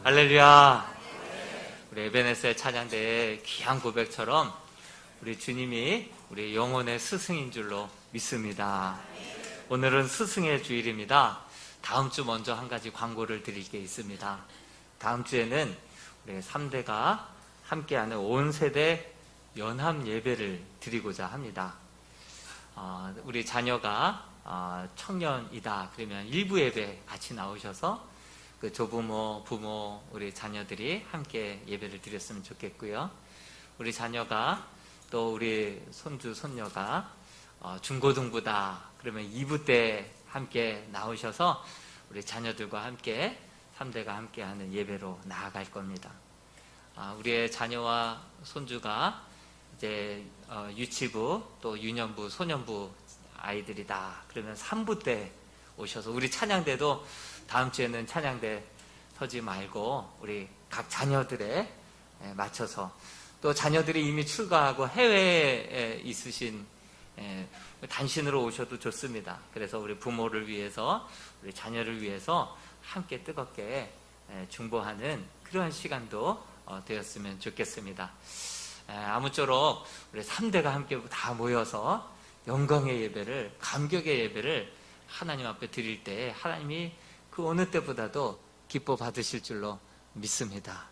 할렐루야. 우리 에베네스의 찬양대의 귀한 고백처럼 우리 주님이 우리 영혼의 스승인 줄로 믿습니다. 오늘은 스승의 주일입니다. 다음 주 먼저 한 가지 광고를 드릴 게 있습니다. 다음 주에는 우리 3대가 함께하는 온 세대 연합 예배를 드리고자 합니다. 우리 자녀가 청년이다 그러면 일부 예배 같이 나오셔서 그 조부모, 부모, 우리 자녀들이 함께 예배를 드렸으면 좋겠고요. 우리 자녀가 또 우리 손주, 손녀가 중고등부다 그러면 2부 때 함께 나오셔서 우리 자녀들과 함께 3대가 함께하는 예배로 나아갈 겁니다. 우리의 자녀와 손주가 이제 유치부 또 유년부, 소년부 아이들이다 그러면 3부 때 오셔서 우리 찬양대도 다음 주에는 찬양대 서지 말고 우리 각 자녀들에 맞춰서 또 자녀들이 이미 출가하고 해외에 있으신 단신으로 오셔도 좋습니다. 그래서 우리 부모를 위해서 우리 자녀를 위해서 함께 뜨겁게 중보하는 그러한 시간도 되었으면 좋겠습니다. 아무쪼록 우리 3대가 함께 다 모여서 영광의 예배를, 감격의 예배를 하나님 앞에 드릴 때 하나님이 그 어느 때보다도 기뻐 받으실 줄로 믿습니다.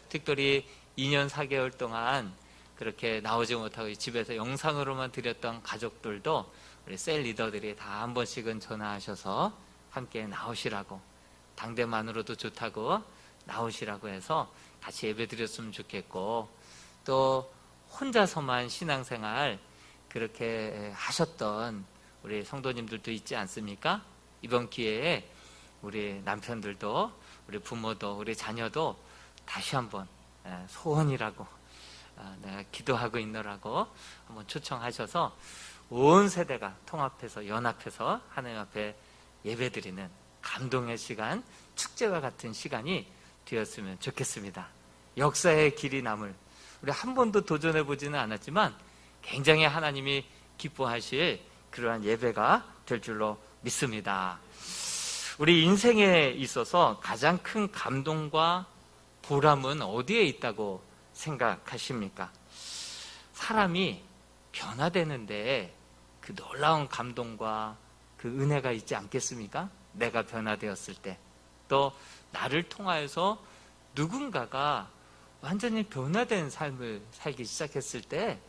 특별히 2년 4개월 동안 그렇게 나오지 못하고 집에서 영상으로만 드렸던 가족들도 우리 셀 리더들이 다 한 번씩은 전화하셔서 함께 나오시라고, 당대만으로도 좋다고 나오시라고 해서 같이 예배 드렸으면 좋겠고, 또 혼자서만 신앙생활 그렇게 하셨던 우리 성도님들도 있지 않습니까? 이번 기회에 우리 남편들도 우리 부모도 우리 자녀도 다시 한번 소원이라고 내가 기도하고 있노라고 한번 초청하셔서 온 세대가 통합해서 연합해서 하나님 앞에 예배드리는 감동의 시간, 축제와 같은 시간이 되었으면 좋겠습니다. 역사의 길이 남을, 우리 한 번도 도전해보지는 않았지만 굉장히 하나님이 기뻐하실 그러한 예배가 될 줄로 믿습니다. 우리 인생에 있어서 가장 큰 감동과 보람은 어디에 있다고 생각하십니까? 사람이 변화되는데 그 놀라운 감동과 그 은혜가 있지 않겠습니까? 내가 변화되었을 때, 또 나를 통하여서 누군가가 완전히 변화된 삶을 살기 시작했을 때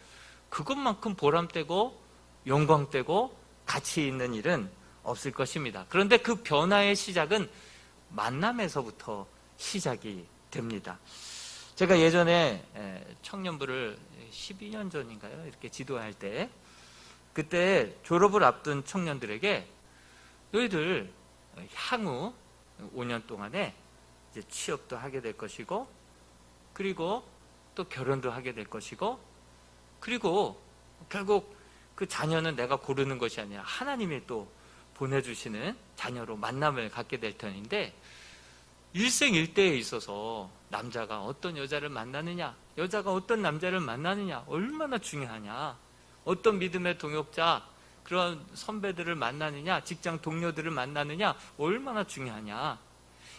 그것만큼 보람되고 영광되고 가치 있는 일은 없을 것입니다. 그런데 그 변화의 시작은 만남에서부터 시작이 됩니다. 제가 예전에 청년부를 12년 전인가요? 이렇게 지도할 때, 그때 졸업을 앞둔 청년들에게 너희들 향후 5년 동안에 이제 취업도 하게 될 것이고, 그리고 또 결혼도 하게 될 것이고, 그리고 결국 그 자녀는 내가 고르는 것이 아니라 하나님이 또 보내주시는 자녀로 만남을 갖게 될 터인데, 일생일대에 있어서 남자가 어떤 여자를 만나느냐, 여자가 어떤 남자를 만나느냐 얼마나 중요하냐, 어떤 믿음의 동역자, 그런 선배들을 만나느냐, 직장 동료들을 만나느냐 얼마나 중요하냐,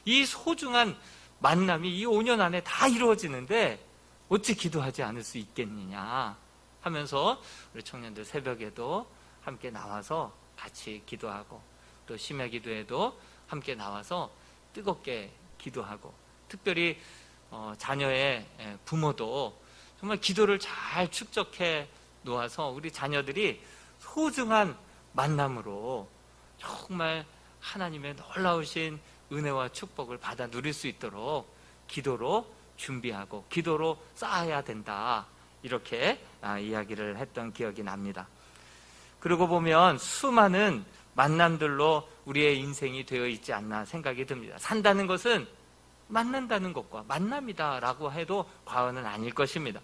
이 소중한 만남이 이 5년 안에 다 이루어지는데 어찌 기도하지 않을 수 있겠느냐 하면서 우리 청년들 새벽에도 함께 나와서 같이 기도하고, 또 심야 기도에도 함께 나와서 뜨겁게 기도하고, 특별히 자녀의 부모도 정말 기도를 잘 축적해 놓아서 우리 자녀들이 소중한 만남으로 정말 하나님의 놀라우신 은혜와 축복을 받아 누릴 수 있도록 기도로 준비하고 기도로 쌓아야 된다, 이렇게 이야기를 했던 기억이 납니다. 그러고 보면 수많은 만남들로 우리의 인생이 되어 있지 않나 생각이 듭니다. 산다는 것은 만난다는 것과 만남이다라고 해도 과언은 아닐 것입니다.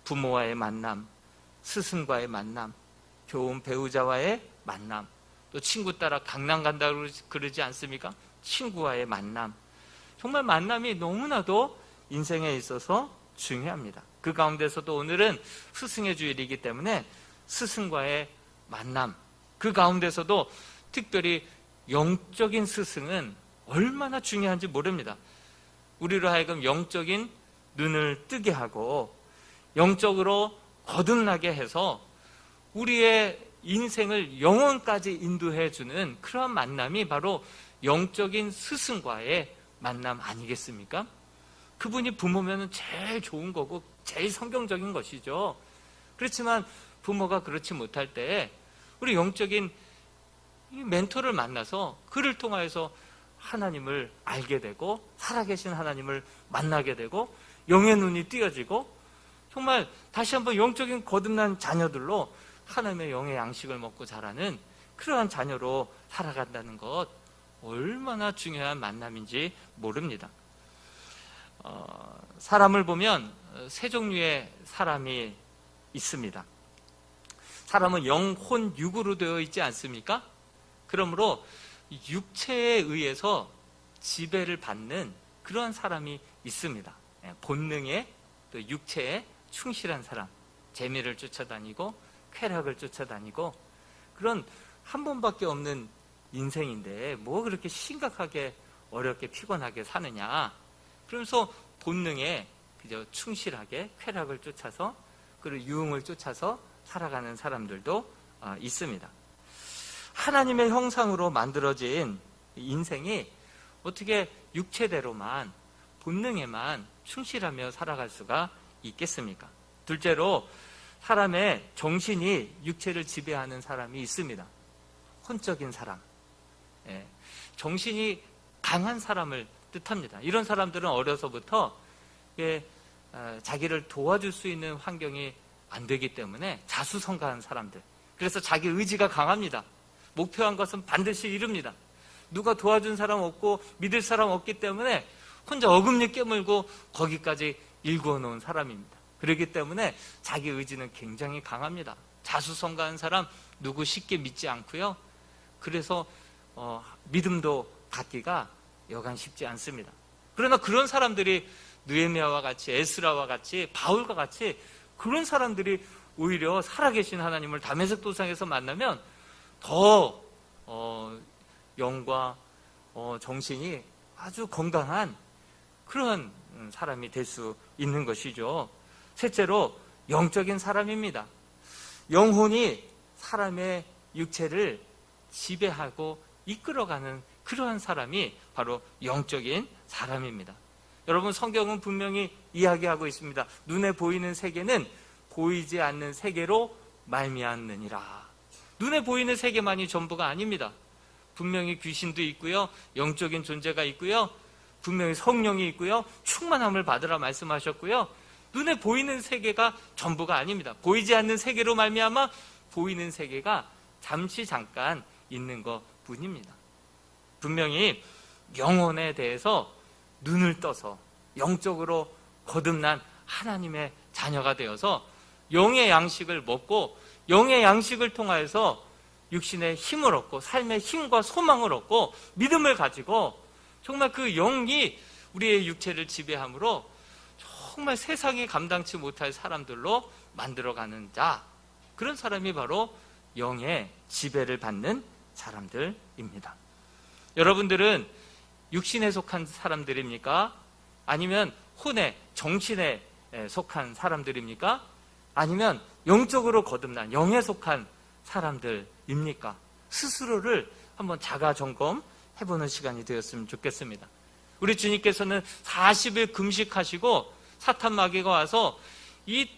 부모와의 만남, 스승과의 만남, 좋은 배우자와의 만남, 또 친구 따라 강남 간다고 그러지 않습니까? 친구와의 만남, 정말 만남이 너무나도 인생에 있어서 중요합니다. 그 가운데서도 오늘은 스승의 주일이기 때문에 스승과의 만남, 그 가운데서도 특별히 영적인 스승은 얼마나 중요한지 모릅니다. 우리로 하여금 영적인 눈을 뜨게 하고 영적으로 거듭나게 해서 우리의 인생을 영혼까지 인도해 주는 그러한 만남이 바로 영적인 스승과의 만남 아니겠습니까? 그분이 부모면 제일 좋은 거고 제일 성경적인 것이죠. 그렇지만 부모가 그렇지 못할 때 우리 영적인 멘토를 만나서 그를 통하여서 하나님을 알게 되고 살아계신 하나님을 만나게 되고 영의 눈이 띄어지고 정말 다시 한번 영적인 거듭난 자녀들로 하나님의 영의 양식을 먹고 자라는 그러한 자녀로 살아간다는 것 얼마나 중요한 만남인지 모릅니다. 사람을 보면 세 종류의 사람이 있습니다. 사람은 영, 혼, 육으로 되어 있지 않습니까? 그러므로 육체에 의해서 지배를 받는 그런 사람이 있습니다. 본능에 또 육체에 충실한 사람, 재미를 쫓아다니고 쾌락을 쫓아다니고 그런 한 번밖에 없는 인생인데 뭐 그렇게 심각하게 어렵게 피곤하게 사느냐. 그러면서 본능에 그저 충실하게 쾌락을 쫓아서 그리고 유흥을 쫓아서 살아가는 사람들도 있습니다. 하나님의 형상으로 만들어진 인생이 어떻게 육체대로만 본능에만 충실하며 살아갈 수가 있겠습니까? 둘째로 사람의 정신이 육체를 지배하는 사람이 있습니다. 혼적인 사람, 정신이 강한 사람을 뜻합니다. 이런 사람들은 어려서부터 자기를 도와줄 수 있는 환경이 안 되기 때문에 자수성가한 사람들. 그래서 자기 의지가 강합니다. 목표한 것은 반드시 이룹니다. 누가 도와준 사람 없고 믿을 사람 없기 때문에 혼자 어금니 깨물고 거기까지 일구어 놓은 사람입니다. 그렇기 때문에 자기 의지는 굉장히 강합니다. 자수성가한 사람 누구 쉽게 믿지 않고요. 그래서 믿음도 갖기가 여간 쉽지 않습니다. 그러나 그런 사람들이 느헤미야와 같이 에스라와 같이 바울과 같이 그런 사람들이 오히려 살아계신 하나님을 다메섹 도상에서 만나면 더 영과 정신이 아주 건강한 그런 사람이 될 수 있는 것이죠. 셋째로 영적인 사람입니다. 영혼이 사람의 육체를 지배하고 이끌어가는 그러한 사람이 바로 영적인 사람입니다. 여러분, 성경은 분명히 이야기하고 있습니다. 눈에 보이는 세계는 보이지 않는 세계로 말미암느니라. 눈에 보이는 세계만이 전부가 아닙니다. 분명히 귀신도 있고요, 영적인 존재가 있고요, 분명히 성령이 있고요, 충만함을 받으라 말씀하셨고요. 눈에 보이는 세계가 전부가 아닙니다. 보이지 않는 세계로 말미암아 보이는 세계가 잠깐 있는 것뿐입니다. 분명히 영혼에 대해서 눈을 떠서 영적으로 거듭난 하나님의 자녀가 되어서 영의 양식을 먹고 영의 양식을 통하여서 육신의 힘을 얻고 삶의 힘과 소망을 얻고 믿음을 가지고 정말 그 영이 우리의 육체를 지배함으로 정말 세상이 감당치 못할 사람들로 만들어가는 자, 그런 사람이 바로 영의 지배를 받는 사람들입니다. 여러분들은 육신에 속한 사람들입니까? 아니면 혼에, 정신에 속한 사람들입니까? 아니면 영적으로 거듭난 영에 속한 사람들입니까? 스스로를 한번 자가 점검해보는 시간이 되었으면 좋겠습니다. 우리 주님께서는 40일 금식하시고 사탄 마귀가 와서 이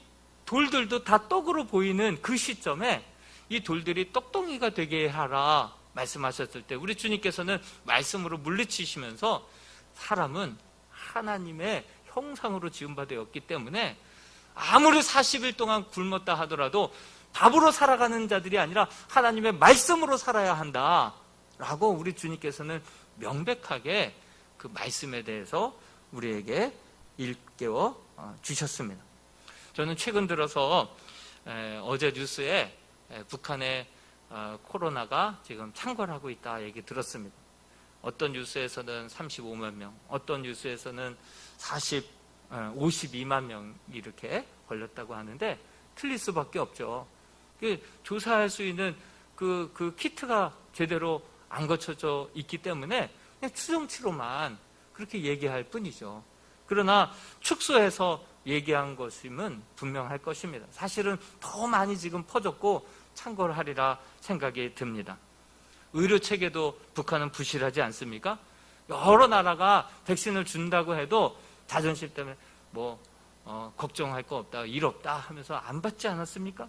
돌들도 다 떡으로 보이는 그 시점에 이 돌들이 떡덩이가 되게 하라 말씀하셨을 때 우리 주님께서는 말씀으로 물리치시면서 사람은 하나님의 형상으로 지음바 되었기 때문에 아무리 40일 동안 굶었다 하더라도 밥으로 살아가는 자들이 아니라 하나님의 말씀으로 살아야 한다라고 우리 주님께서는 명백하게 그 말씀에 대해서 우리에게 일깨워 주셨습니다. 저는 최근 들어서 어제 뉴스에 북한의 코로나가 지금 창궐하고 있다 얘기 들었습니다. 어떤 뉴스에서는 35만 명, 어떤 뉴스에서는 52만 명이 이렇게 걸렸다고 하는데 틀릴 수밖에 없죠. 조사할 수 있는 그 키트가 제대로 안 거쳐져 있기 때문에 그냥 추정치로만 그렇게 얘기할 뿐이죠. 그러나 축소해서 얘기한 것임은 분명할 것입니다. 사실은 더 많이 지금 퍼졌고 창궐하리라 생각이 듭니다. 의료 체계도 북한은 부실하지 않습니까? 여러 나라가 백신을 준다고 해도 자존심 때문에 걱정할 거 없다, 일 없다 하면서 안 받지 않았습니까?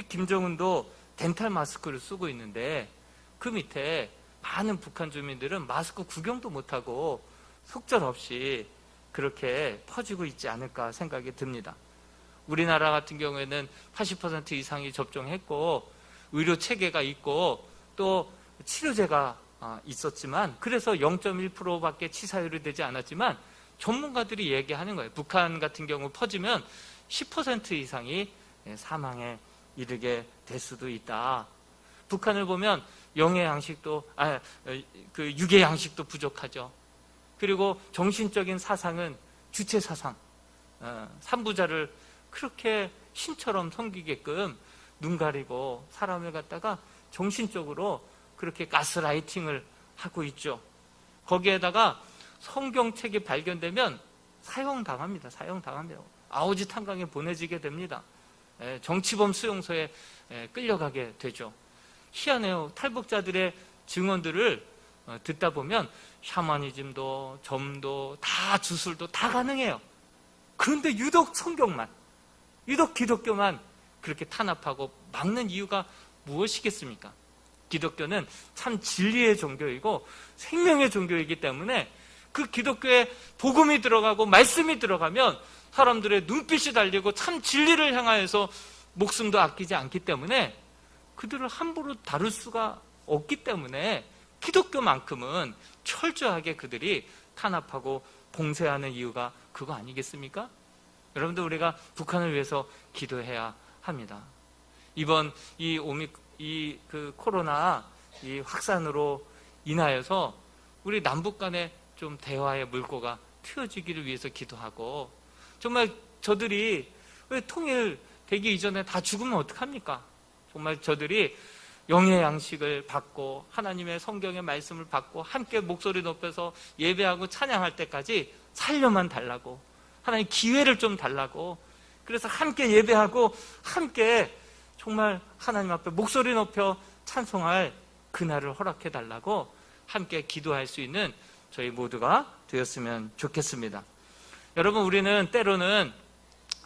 김정은도 덴탈 마스크를 쓰고 있는데 그 밑에 많은 북한 주민들은 마스크 구경도 못하고 속절없이 그렇게 퍼지고 있지 않을까 생각이 듭니다. 우리나라 같은 경우에는 80% 이상이 접종했고 의료 체계가 있고 또 치료제가 있었지만 그래서 0.1%밖에 치사율이 되지 않았지만 전문가들이 얘기하는 거예요. 북한 같은 경우 퍼지면 10% 이상이 사망에 이르게 될 수도 있다. 북한을 보면 영의 양식도 육의 양식도 부족하죠. 그리고 정신적인 사상은 주체 사상, 삼부자를 그렇게 신처럼 섬기게끔 눈 가리고 사람을 갖다가 정신적으로 그렇게 가스라이팅을 하고 있죠. 거기에다가 성경책이 발견되면 사형당합니다. 아오지 탄광에 보내지게 됩니다. 정치범 수용소에 끌려가게 되죠. 희한해요. 탈북자들의 증언들을 듣다 보면 샤머니즘도 점도 다 주술도 다 가능해요. 그런데 유독 성경만, 유독 기독교만 그렇게 탄압하고 막는 이유가 무엇이겠습니까? 기독교는 참 진리의 종교이고 생명의 종교이기 때문에 그 기독교에 복음이 들어가고 말씀이 들어가면 사람들의 눈빛이 달리고 참 진리를 향하여서 목숨도 아끼지 않기 때문에 그들을 함부로 다룰 수가 없기 때문에 기독교만큼은 철저하게 그들이 탄압하고 봉쇄하는 이유가 그거 아니겠습니까? 여러분들, 우리가 북한을 위해서 기도해야 합니다. 이번 그 코로나 이 확산으로 인하여서 우리 남북 간에 좀 대화의 물꼬가 트여지기를 위해서 기도하고, 정말 저들이 왜 통일되기 이전에 다 죽으면 어떡합니까? 정말 저들이 영의 양식을 받고 하나님의 성경의 말씀을 받고 함께 목소리 높여서 예배하고 찬양할 때까지 살려만 달라고, 하나님 기회를 좀 달라고, 그래서 함께 예배하고 함께 정말 하나님 앞에 목소리 높여 찬송할 그날을 허락해 달라고 함께 기도할 수 있는 저희 모두가 되었으면 좋겠습니다. 여러분, 우리는 때로는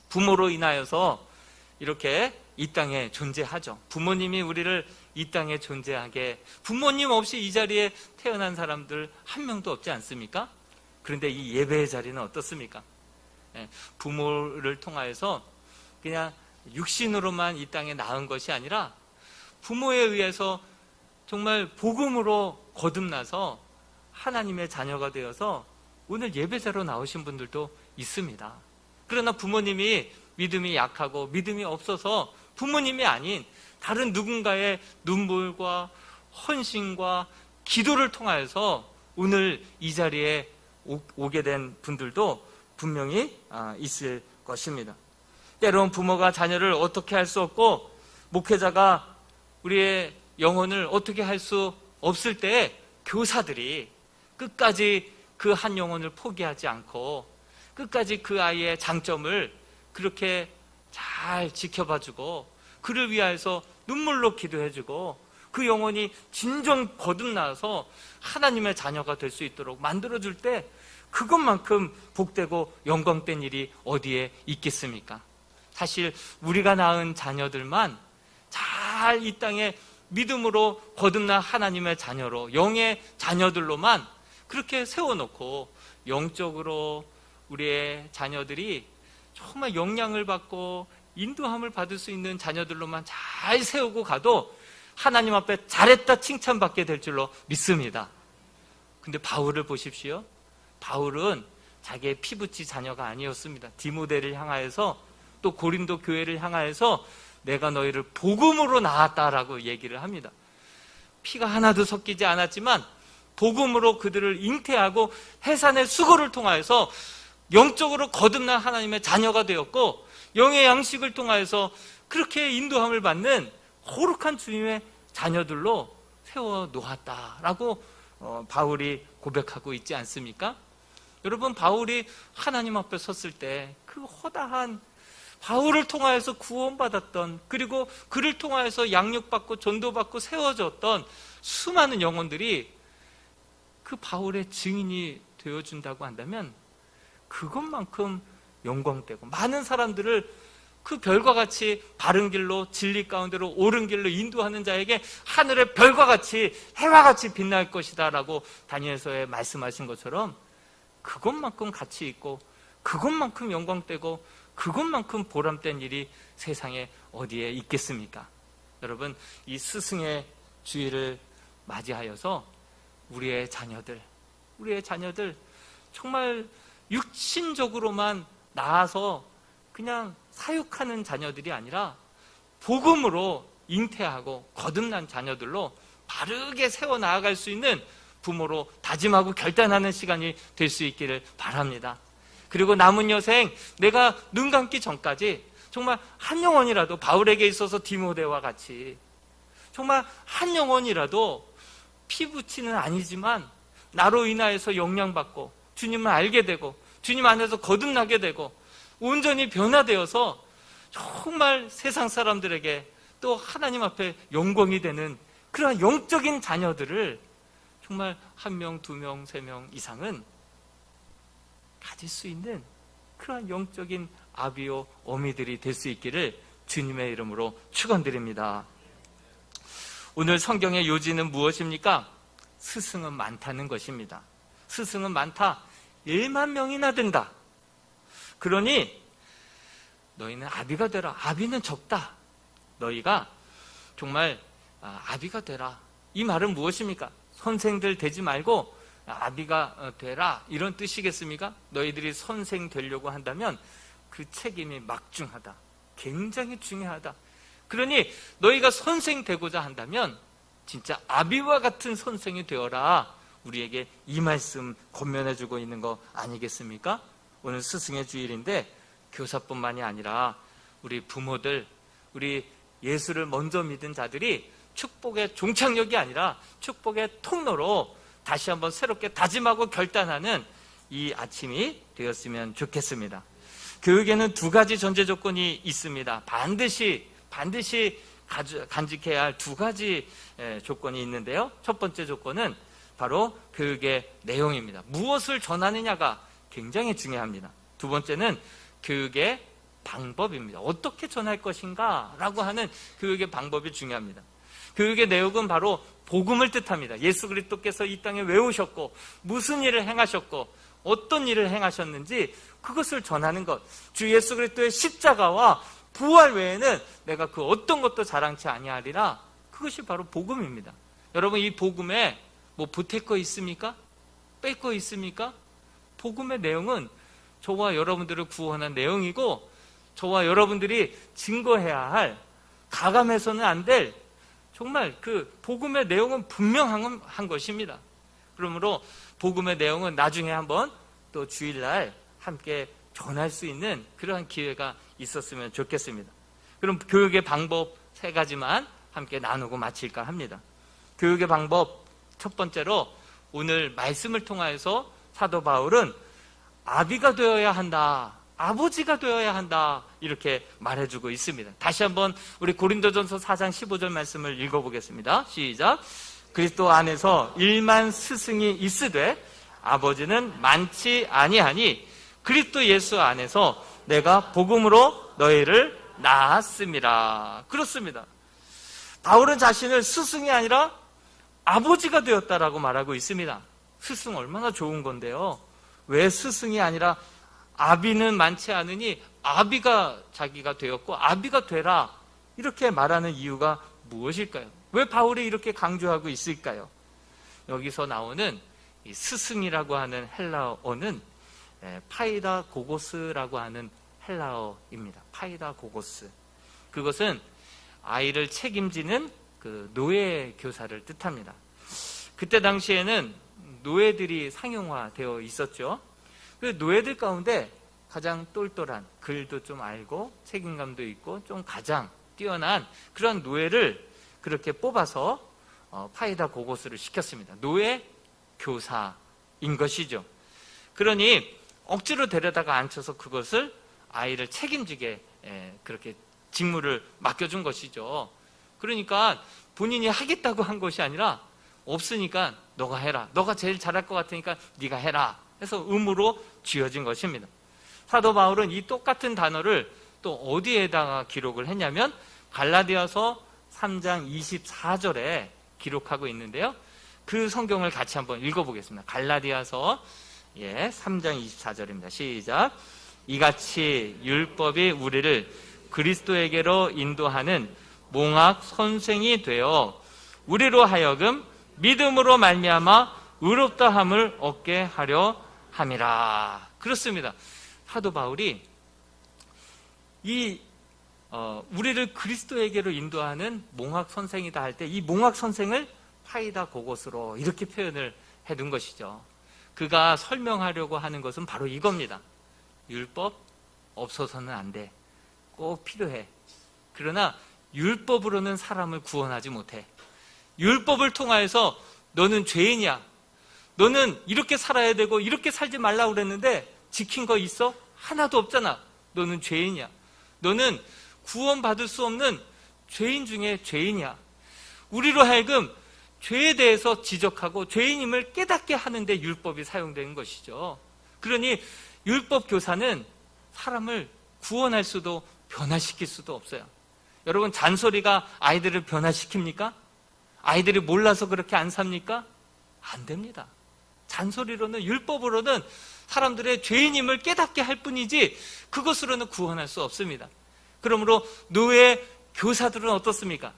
부모로 인하여서 이렇게 이 땅에 존재하죠. 부모님이 우리를 이 땅에 존재하게, 부모님 없이 이 자리에 태어난 사람들 한 명도 없지 않습니까? 그런데 이 예배의 자리는 어떻습니까? 부모를 통하여서 그냥 육신으로만 이 땅에 낳은 것이 아니라 부모에 의해서 정말 복음으로 거듭나서 하나님의 자녀가 되어서 오늘 예배자로 나오신 분들도 있습니다. 그러나 부모님이 믿음이 약하고 믿음이 없어서 부모님이 아닌 다른 누군가의 눈물과 헌신과 기도를 통하여서 오늘 이 자리에 오게 된 분들도 분명히 있을 것입니다. 때론 부모가 자녀를 어떻게 할 수 없고 목회자가 우리의 영혼을 어떻게 할 수 없을 때 교사들이 끝까지 그 한 영혼을 포기하지 않고 끝까지 그 아이의 장점을 그렇게 잘 지켜봐주고 그를 위하여서 눈물로 기도해주고 그 영혼이 진정 거듭나서 하나님의 자녀가 될 수 있도록 만들어줄 때 그것만큼 복되고 영광된 일이 어디에 있겠습니까? 사실 우리가 낳은 자녀들만 잘 이 땅에 믿음으로 거듭난 하나님의 자녀로, 영의 자녀들로만 그렇게 세워놓고 영적으로 우리의 자녀들이 정말 영향을 받고 인도함을 받을 수 있는 자녀들로만 잘 세우고 가도 하나님 앞에 잘했다 칭찬받게 될 줄로 믿습니다. 근데 바울을 보십시오. 바울은 자기의 피부치 자녀가 아니었습니다. 디모데를 향하여서 또 고린도 교회를 향하여서 내가 너희를 복음으로 낳았다라고 얘기를 합니다. 피가 하나도 섞이지 않았지만 복음으로 그들을 잉태하고 해산의 수고를 통하여서 영적으로 거듭난 하나님의 자녀가 되었고 영의 양식을 통하여서 그렇게 인도함을 받는 거룩한 주님의 자녀들로 세워 놓았다라고 바울이 고백하고 있지 않습니까? 여러분, 바울이 하나님 앞에 섰을 때 그 허다한 바울을 통하여서 구원받았던, 그리고 그를 통하여서 양육받고 전도받고 세워졌던 수많은 영혼들이 그 바울의 증인이 되어준다고 한다면 그것만큼 영광되고, 많은 사람들을 그 별과 같이 바른 길로, 진리 가운데로, 옳은 길로 인도하는 자에게 하늘의 별과 같이, 해와 같이 빛날 것이다 라고 다니엘서에 말씀하신 것처럼 그것만큼 가치 있고, 그것만큼 영광되고, 그것만큼 보람된 일이 세상에 어디에 있겠습니까? 여러분, 이 스승의 주의를 맞이하여서 우리의 자녀들 정말 육신적으로만 낳아서 그냥 사육하는 자녀들이 아니라 복음으로 잉태하고 거듭난 자녀들로 바르게 세워나아갈 수 있는 부모로 다짐하고 결단하는 시간이 될 수 있기를 바랍니다. 그리고 남은 여생, 내가 눈 감기 전까지 정말 한 영혼이라도, 바울에게 있어서 디모데와 같이 정말 한 영혼이라도 피부치는 아니지만 나로 인하여서 영향받고 주님을 알게 되고 주님 안에서 거듭나게 되고 온전히 변화되어서 정말 세상 사람들에게 또 하나님 앞에 영광이 되는 그러한 영적인 자녀들을 정말 1명, 2명, 3명 이상은 가질 수 있는 그러한 영적인 아비요 어미들이 될 수 있기를 주님의 이름으로 축원드립니다. 오늘 성경의 요지는 무엇입니까? 스승은 많다는 것입니다. 스승은 많다. 1만 명이나 된다. 그러니 너희는 아비가 되라. 아비는 적다. 너희가 정말 아비가 되라. 이 말은 무엇입니까? 선생들 되지 말고 아비가 되라, 이런 뜻이겠습니까? 너희들이 선생 되려고 한다면 그 책임이 막중하다. 굉장히 중요하다. 그러니 너희가 선생 되고자 한다면 진짜 아비와 같은 선생이 되어라. 우리에게 이 말씀 권면해주고 있는 거 아니겠습니까? 오늘 스승의 주일인데 교사뿐만이 아니라 우리 부모들, 우리 예수를 먼저 믿은 자들이 축복의 종착역이 아니라 축복의 통로로 다시 한번 새롭게 다짐하고 결단하는 이 아침이 되었으면 좋겠습니다. 교육에는 2가지 전제 조건이 있습니다. 반드시 간직해야 할 2가지 조건이 있는데요. 첫 번째 조건은 바로 교육의 내용입니다. 무엇을 전하느냐가 굉장히 중요합니다. 2번째는 교육의 방법입니다. 어떻게 전할 것인가 라고 하는 교육의 방법이 중요합니다. 교육의 내용은 바로 복음을 뜻합니다. 예수 그리스도께서 이 땅에 왜 오셨고 무슨 일을 행하셨고 어떤 일을 행하셨는지 그것을 전하는 것, 주 예수 그리스도의 십자가와 부활 외에는 내가 그 어떤 것도 자랑치 아니하리라. 그것이 바로 복음입니다. 여러분, 이 복음에 뭐 보탤 거 있습니까? 뺄 거 있습니까? 복음의 내용은 저와 여러분들을 구원한 내용이고 저와 여러분들이 증거해야 할, 가감해서는 안 될 정말 그 복음의 내용은 분명한 것입니다. 그러므로 복음의 내용은 나중에 한번 또 주일날 함께 전할 수 있는 그러한 기회가 있었으면 좋겠습니다. 그럼 교육의 방법 3가지만 함께 나누고 마칠까 합니다. 교육의 방법, 첫 번째로 오늘 말씀을 통하여서 사도 바울은 아비가 되어야 한다, 아버지가 되어야 한다, 이렇게 말해주고 있습니다. 다시 한번 우리 고린도전서 4장 15절 말씀을 읽어보겠습니다. 시작. 그리스도 안에서 1만 스승이 있으되 아버지는 많지 아니하니 그리스도 예수 안에서 내가 복음으로 너희를 낳았음이라. 그렇습니다. 바울은 자신을 스승이 아니라 아버지가 되었다라고 말하고 있습니다. 스승 얼마나 좋은 건데요. 왜 스승이 아니라 아비는 많지 않으니 아비가 자기가 되었고 아비가 되라, 이렇게 말하는 이유가 무엇일까요? 왜 바울이 이렇게 강조하고 있을까요? 여기서 나오는 이 스승이라고 하는 헬라어는 파이다 고고스라고 하는 헬라어입니다. 파이다 고고스. 그것은 아이를 책임지는 그 노예 교사를 뜻합니다. 그때 당시에는 노예들이 상용화되어 있었죠. 그 노예들 가운데 가장 똘똘한, 글도 좀 알고 책임감도 있고 좀 가장 뛰어난 그런 노예를 그렇게 뽑아서 파이다 고고스를 시켰습니다. 노예 교사인 것이죠. 그러니 억지로 데려다가 앉혀서 그것을 아이를 책임지게 그렇게 직무를 맡겨준 것이죠. 그러니까 본인이 하겠다고 한 것이 아니라 없으니까 너가 해라. 너가 제일 잘할 것 같으니까 네가 해라. 해서 의무로 쥐어진 것입니다. 사도 바울은 이 똑같은 단어를 또 어디에다가 기록을 했냐면 갈라디아서 3장 24절에 기록하고 있는데요. 그 성경을 같이 한번 읽어보겠습니다. 갈라디아서 3장 24절입니다. 시작. 이같이 율법이 우리를 그리스도에게로 인도하는 몽학 선생이 되어 우리로 하여금 믿음으로 말미암아 의롭다함을 얻게 하려 함이라. 그렇습니다. 사도 바울이 우리를 그리스도에게로 인도하는 몽학 선생이다 할 때 이 몽학 선생을 파이다 고고스로 이렇게 표현을 해둔 것이죠. 그가 설명하려고 하는 것은 바로 이겁니다. 율법 없어서는 안 돼. 꼭 필요해. 그러나 율법으로는 사람을 구원하지 못해. 율법을 통하여서 너는 죄인이야. 너는 이렇게 살아야 되고 이렇게 살지 말라고 그랬는데 지킨 거 있어? 하나도 없잖아. 너는 죄인이야. 너는 구원받을 수 없는 죄인 중에 죄인이야. 우리로 하여금 죄에 대해서 지적하고 죄인임을 깨닫게 하는데 율법이 사용되는 것이죠. 그러니 율법 교사는 사람을 구원할 수도 변화시킬 수도 없어요. 여러분, 잔소리가 아이들을 변화시킵니까? 아이들이 몰라서 그렇게 안 삽니까? 안 됩니다. 잔소리로는, 율법으로는 사람들의 죄인임을 깨닫게 할 뿐이지 그것으로는 구원할 수 없습니다. 그러므로 노예 교사들은 어떻습니까?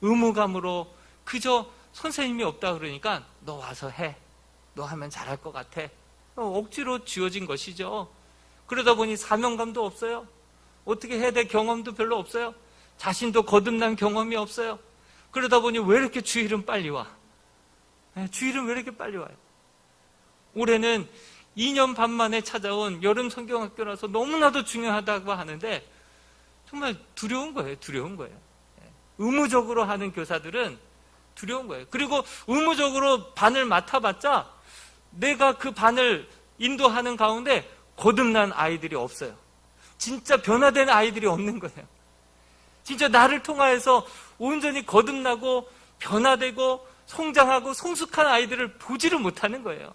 의무감으로 그저 선생님이 없다 그러니까 너 와서 해. 너 하면 잘할 것 같아. 억지로 쥐어진 것이죠. 그러다 보니 사명감도 없어요. 어떻게 해야 될 경험도 별로 없어요. 자신도 거듭난 경험이 없어요. 그러다 보니 왜 이렇게 주일은 빨리 와? 주일은 왜 이렇게 빨리 와요? 올해는 2년 반 만에 찾아온 여름 성경학교라서 너무나도 중요하다고 하는데 정말 두려운 거예요. 두려운 거예요. 의무적으로 하는 교사들은 두려운 거예요. 그리고 의무적으로 반을 맡아봤자 내가 그 반을 인도하는 가운데 거듭난 아이들이 없어요. 진짜 변화된 아이들이 없는 거예요. 진짜 나를 통하여서 온전히 거듭나고 변화되고 성장하고 성숙한 아이들을 보지를 못하는 거예요.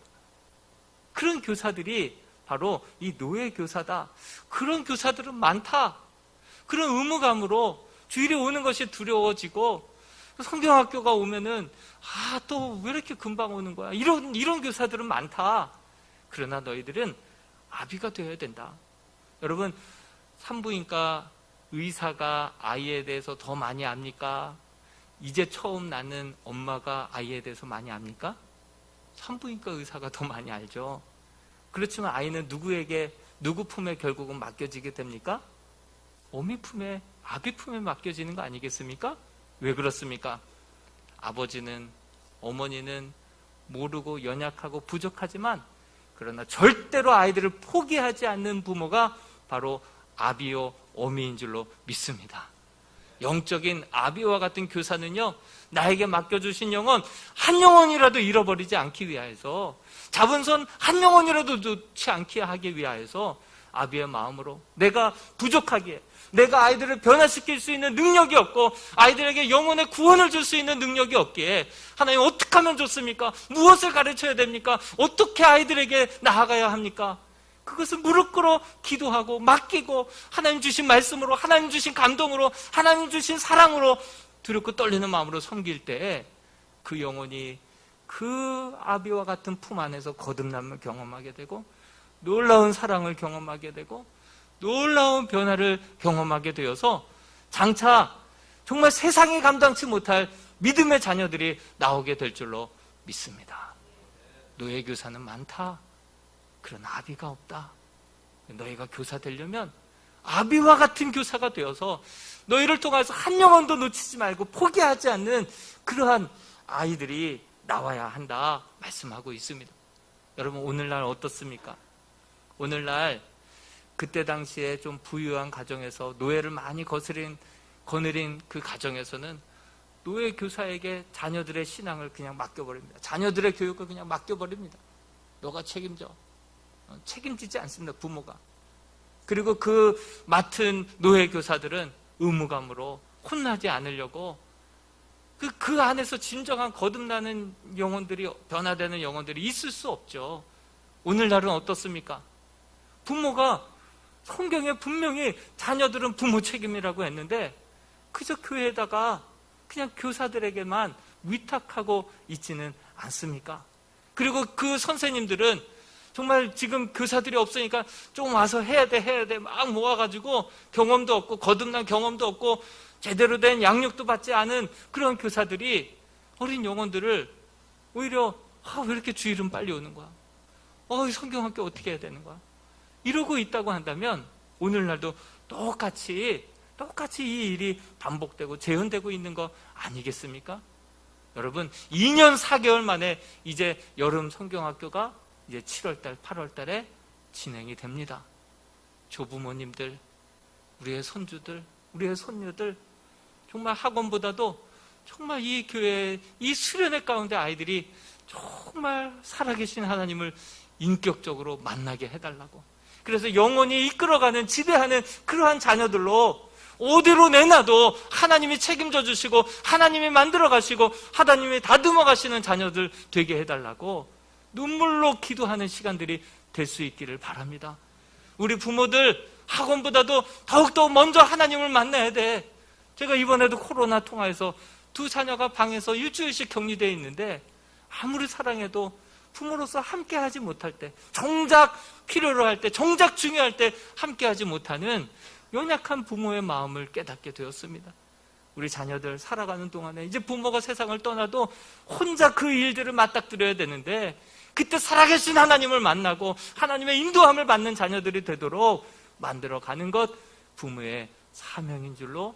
그런 교사들이 바로 이 노예 교사다. 그런 교사들은 많다. 그런 의무감으로 주일에 오는 것이 두려워지고 성경학교가 오면은 또 왜 이렇게 금방 오는 거야? 이런 교사들은 많다. 그러나 너희들은 아비가 되어야 된다. 여러분, 산부인과 의사가 아이에 대해서 더 많이 압니까? 이제 처음 낳는 엄마가 아이에 대해서 많이 압니까? 산부인과 의사가 더 많이 알죠. 그렇지만 아이는 누구 품에 결국은 맡겨지게 됩니까? 어미 품에, 아비 품에 맡겨지는 거 아니겠습니까? 왜 그렇습니까? 아버지는, 어머니는 모르고 연약하고 부족하지만 그러나 절대로 아이들을 포기하지 않는 부모가 바로 아비요 어미인 줄로 믿습니다. 영적인 아비와 같은 교사는요, 나에게 맡겨주신 영혼 한 영혼이라도 잃어버리지 않기 위하여서, 잡은 손 한 영혼이라도 놓지 않게 하기 위하여서 아비의 마음으로 내가 부족하기에, 내가 아이들을 변화시킬 수 있는 능력이 없고 아이들에게 영혼의 구원을 줄 수 있는 능력이 없기에 하나님 어떻게 하면 좋습니까? 무엇을 가르쳐야 됩니까? 어떻게 아이들에게 나아가야 합니까? 그것을 무릎 꿇어 기도하고 맡기고 하나님 주신 말씀으로, 하나님 주신 감동으로, 하나님 주신 사랑으로 두렵고 떨리는 마음으로 섬길 때 그 영혼이 그 아비와 같은 품 안에서 거듭남을 경험하게 되고 놀라운 사랑을 경험하게 되고 놀라운 변화를 경험하게 되어서 장차 정말 세상이 감당치 못할 믿음의 자녀들이 나오게 될 줄로 믿습니다. 노예 교사는 많다. 그러나 아비가 없다. 너희가 교사 되려면 아비와 같은 교사가 되어서 너희를 통해서 한 영혼도 놓치지 말고 포기하지 않는 그러한 아이들이 나와야 한다 말씀하고 있습니다. 여러분, 오늘날 어떻습니까? 오늘날 그때 당시에 좀 부유한 가정에서 노예를 많이 거느린 그 가정에서는 노예 교사에게 자녀들의 신앙을 그냥 맡겨버립니다. 자녀들의 교육을 그냥 맡겨버립니다. 너가 책임져. 책임지지 않습니다. 부모가. 그리고 그 맡은 노예 교사들은 의무감으로 혼나지 않으려고 그 안에서 진정한 거듭나는 영혼들이, 변화되는 영혼들이 있을 수 없죠. 오늘날은 어떻습니까? 부모가, 성경에 분명히 자녀들은 부모 책임이라고 했는데 그저 교회에다가 그냥 교사들에게만 위탁하고 있지는 않습니까? 그리고 그 선생님들은 정말 지금 교사들이 없으니까 좀 와서 해야 돼 막 모아가지고 경험도 없고 거듭난 경험도 없고 제대로 된 양육도 받지 않은 그런 교사들이 어린 영혼들을 오히려 왜 이렇게 주일은 빨리 오는 거야? 성경학교 어떻게 해야 되는 거야? 이러고 있다고 한다면 오늘날도 똑같이 이 일이 반복되고 재현되고 있는 거 아니겠습니까? 여러분, 2년 4개월 만에 이제 여름 성경학교가 이제 7월달, 8월달에 진행이 됩니다. 조부모님들, 우리의 손주들, 우리의 손녀들, 정말 학원보다도 정말 이 교회, 이 수련회 가운데 아이들이 정말 살아계신 하나님을 인격적으로 만나게 해달라고. 그래서 영원히 이끌어가는, 지배하는 그러한 자녀들로 어디로 내놔도 하나님이 책임져 주시고 하나님이 만들어 가시고 하나님이 다듬어 가시는 자녀들 되게 해달라고 눈물로 기도하는 시간들이 될 수 있기를 바랍니다. 우리 부모들 학원보다도 더욱더 먼저 하나님을 만나야 돼. 제가 이번에도 코로나 통화해서 2 자녀가 방에서 일주일씩 격리되어 있는데 아무리 사랑해도 부모로서 함께하지 못할 때, 정작 필요로 할 때, 정작 중요할 때 함께하지 못하는 연약한 부모의 마음을 깨닫게 되었습니다. 우리 자녀들 살아가는 동안에 이제 부모가 세상을 떠나도 혼자 그 일들을 맞닥뜨려야 되는데 그때 살아계신 하나님을 만나고 하나님의 인도함을 받는 자녀들이 되도록 만들어가는 것, 부모의 사명인 줄로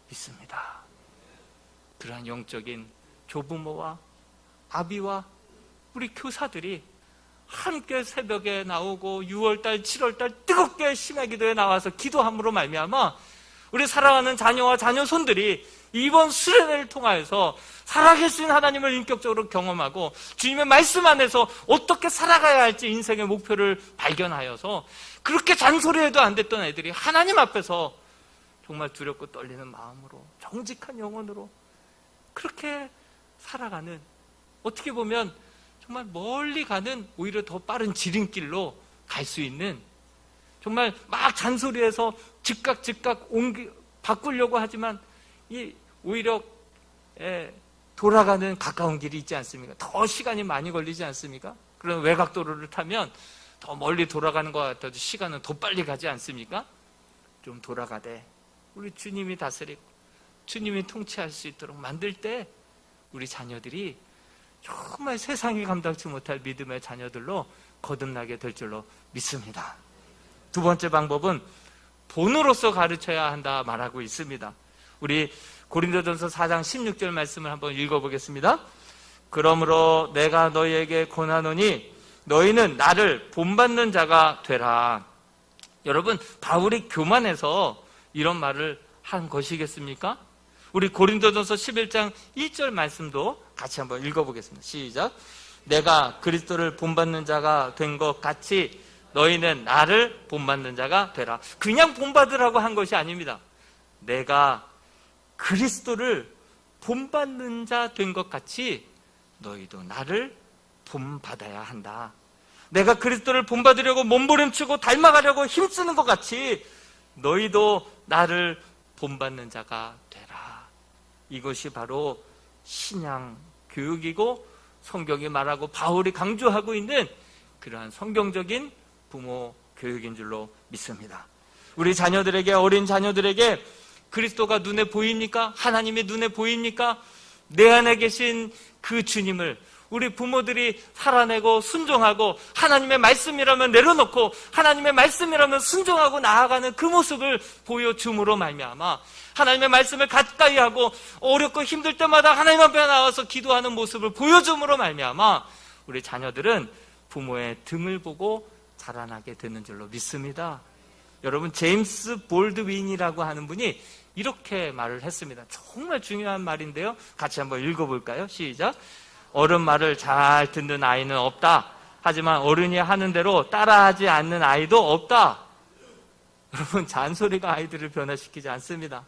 믿습니다. 그러한 영적인 조부모와 아비와 우리 교사들이 함께 새벽에 나오고 6월달, 7월달 뜨겁게 심야 기도에 나와서 기도함으로 말미암아 우리 사랑하는 자녀와 자녀손들이 이번 수련회를 통하여서 살아계신 하나님을 인격적으로 경험하고 주님의 말씀 안에서 어떻게 살아가야 할지 인생의 목표를 발견하여서 그렇게 잔소리해도 안 됐던 애들이 하나님 앞에서 정말 두렵고 떨리는 마음으로, 정직한 영혼으로 그렇게 살아가는, 어떻게 보면 정말 멀리 가는 오히려 더 빠른 지름길로 갈 수 있는, 정말 막 잔소리해서 즉각 바꾸려고 하지만 오히려 돌아가는 가까운 길이 있지 않습니까? 더 시간이 많이 걸리지 않습니까? 그런 외곽도로를 타면 더 멀리 돌아가는 것 같아도 시간은 더 빨리 가지 않습니까? 좀 돌아가되 우리 주님이 다스리고 주님이 통치할 수 있도록 만들 때 우리 자녀들이 정말 세상이 감당치 못할 믿음의 자녀들로 거듭나게 될 줄로 믿습니다. 2번째 방법은 본으로서 가르쳐야 한다 말하고 있습니다. 우리 고린도전서 4장 16절 말씀을 한번 읽어보겠습니다. 그러므로 내가 너희에게 권하노니 너희는 나를 본받는 자가 되라. 여러분, 바울이 교만해서 이런 말을 한 것이겠습니까? 우리 고린도전서 11장 1절 말씀도 같이 한번 읽어보겠습니다. 시작. 내가 그리스도를 본받는 자가 된 것 같이 너희는 나를 본받는 자가 되라. 그냥 본받으라고 한 것이 아닙니다. 내가 그리스도를 본받는 자 된 것 같이 너희도 나를 본받아야 한다. 내가 그리스도를 본받으려고 몸부림치고 닮아가려고 힘쓰는 것 같이 너희도 나를 본받는 자가 되라. 이것이 바로 신앙 교육이고 성경이 말하고 바울이 강조하고 있는 그러한 성경적인 부모 교육인 줄로 믿습니다. 우리 자녀들에게, 어린 자녀들에게 그리스도가 눈에 보입니까? 하나님이 눈에 보입니까? 내 안에 계신 그 주님을 우리 부모들이 살아내고 순종하고 하나님의 말씀이라면 내려놓고 하나님의 말씀이라면 순종하고 나아가는 그 모습을 보여줌으로 말미암아 하나님의 말씀을 가까이 하고 어렵고 힘들 때마다 하나님 앞에 나와서 기도하는 모습을 보여줌으로 말미암아 우리 자녀들은 부모의 등을 보고 자라나게 되는 줄로 믿습니다. 여러분, 제임스 볼드윈이라고 하는 분이 이렇게 말을 했습니다. 정말 중요한 말인데요. 같이 한번 읽어볼까요? 시작. 어른 말을 잘 듣는 아이는 없다. 하지만 어른이 하는 대로 따라하지 않는 아이도 없다. 여러분, 잔소리가 아이들을 변화시키지 않습니다.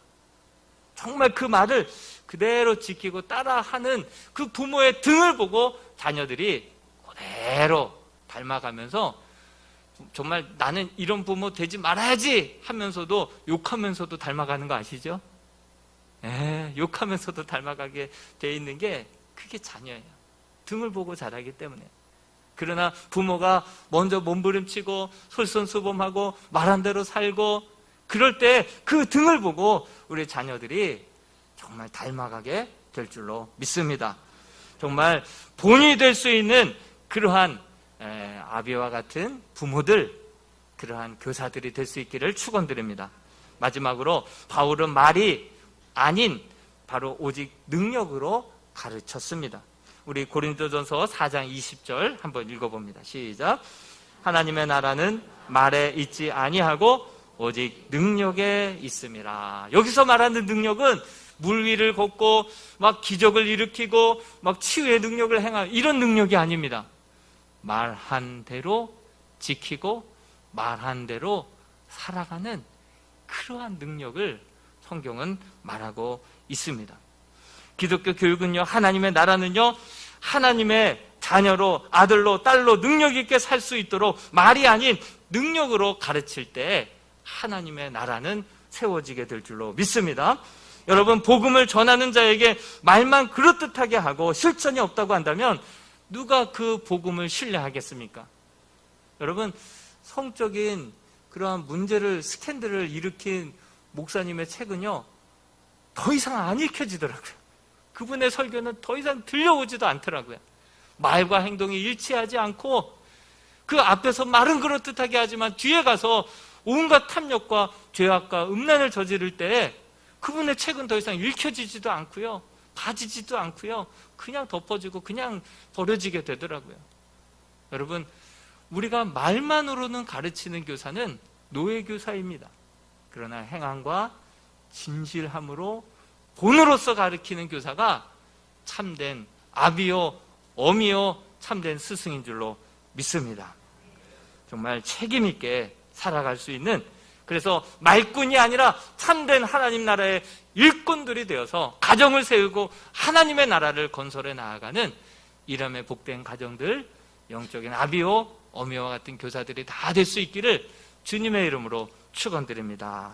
정말 그 말을 그대로 지키고 따라하는 그 부모의 등을 보고 자녀들이 그대로 닮아가면서 정말 나는 이런 부모 되지 말아야지 하면서도 욕하면서도 닮아가는 거 아시죠? 욕하면서도 닮아가게 돼 있는 게 그게 자녀예요. 등을 보고 자라기 때문에. 그러나 부모가 먼저 몸부림치고 솔선수범하고 말한 대로 살고 그럴 때 그 등을 보고 우리 자녀들이 정말 닮아가게 될 줄로 믿습니다. 정말 본이 될 수 있는 그러한 아비와 같은 부모들, 그러한 교사들이 될 수 있기를 축원드립니다. 마지막으로 바울은 말이 아닌 바로 오직 능력으로 가르쳤습니다. 우리 고린도전서 4장 20절 한번 읽어봅니다. 시작. 하나님의 나라는 말에 있지 아니하고 오직 능력에 있음이라. 여기서 말하는 능력은 물 위를 걷고 막 기적을 일으키고 막 치유의 능력을 행하는 이런 능력이 아닙니다. 말한 대로 지키고 말한 대로 살아가는 그러한 능력을 성경은 말하고 있습니다. 기독교 교육은요, 하나님의 나라는요, 하나님의 자녀로, 아들로, 딸로 능력 있게 살 수 있도록 말이 아닌 능력으로 가르칠 때 하나님의 나라는 세워지게 될 줄로 믿습니다. 여러분, 복음을 전하는 자에게 말만 그럴듯하게 하고 실천이 없다고 한다면 누가 그 복음을 신뢰하겠습니까? 여러분, 성적인 그러한 문제를, 스캔들을 일으킨 목사님의 책은요, 더 이상 안 읽혀지더라고요. 그분의 설교는 더 이상 들려오지도 않더라고요. 말과 행동이 일치하지 않고 그 앞에서 말은 그럴듯하게 하지만 뒤에 가서 온갖 탐욕과 죄악과 음란을 저지를 때 그분의 책은 더 이상 읽혀지지도 않고요, 봐지지도 않고요, 그냥 덮어지고 그냥 버려지게 되더라고요. 여러분, 우리가 말만으로는 가르치는 교사는 노예교사입니다. 그러나 행함과 진실함으로 본으로서 가르치는 교사가 참된 아비요 어미요 참된 스승인 줄로 믿습니다. 정말 책임 있게 살아갈 수 있는, 그래서 말꾼이 아니라 참된 하나님 나라의 일꾼들이 되어서 가정을 세우고 하나님의 나라를 건설해 나아가는 이름의 복된 가정들, 영적인 아비요 어미와 같은 교사들이 다 될 수 있기를 주님의 이름으로 축원드립니다.